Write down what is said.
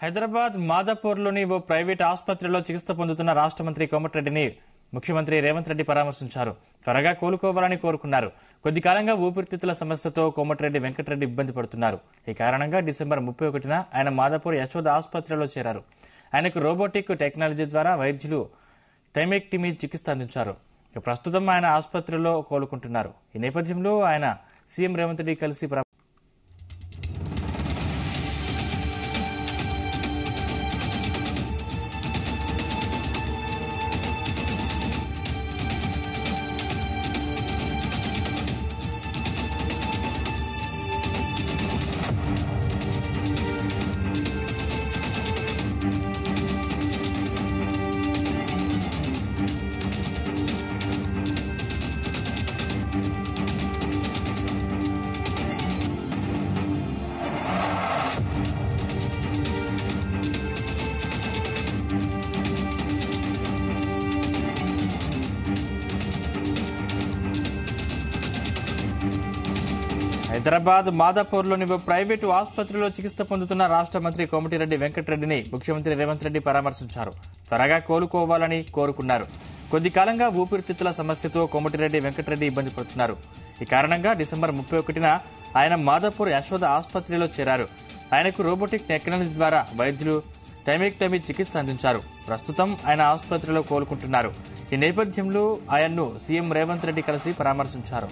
హైదరాబాద్ మాదాపూర్లోని ఓ private ఆసుపత్రిలో చికిత్స పొందుతున్న రాష్ట్ర మంత్రి కోమటిరెడ్డిని ముఖ్యమంత్రి రేవంత్ రెడ్డి పరామర్శించారు. త్వరగా కోలుకోవాలని కోరుకున్నారు. కొద్ది కాలంగా ఊపిరితిత్తుల సమస్యతో కోమటిరెడ్డి వెంకటరెడ్డి ఇబ్బంది పడుతున్నారు. ఈ కారణంగా డిసెంబర్ 31న ఆయన మాదాపూర్ యశోద ఆసుపత్రిలో చేరారు. ఆయనకు రోబోటిక్ టెక్నాలజీ ద్వారా వైద్యులు థైమెక్టమీ చికిత్స అందించారు. ప్రస్తుతం ఆయన ఆసుపత్రిలో కోలుకుంటున్నారు. ఈ నేపథ్యంలో ఆయన సీఎం రేవంత్ రెడ్డి కలిసి హైదరాబాద్ మాదాపూర్లోని ప్రైవేటు ఆసుపత్రిలో చికిత్స పొందుతున్న రాష్ట్ర మంత్రి కోమటిరెడ్డి వెంకటరెడ్డిని ముఖ్యమంత్రి రేవంత్ రెడ్డి పరామర్శించారు. త్వరగా కోలుకోవాలని కోరుకున్నారు. కొద్ది కాలంగా ఊపిరితిత్తుల సమస్యతో కోమటిరెడ్డి వెంకటరెడ్డి ఇబ్బంది పడుతున్నారు. ఈ కారణంగా డిసెంబర్ 31న ఆయన మాదాపూర్ యశోద ఆసుపత్రిలో చేరారు. ఆయనకు రోబోటిక్ టెక్నాలజీ ద్వారా వైద్యులు థైమెక్టమీ చికిత్స అందించారు. ప్రస్తుతం ఆయన ఆసుపత్రిలో కోలుకుంటున్నారు. ఈ నేపథ్యంలో ఆయన్ను సీఎం రేవంత్ రెడ్డి కలిసి పరామర్శించారు.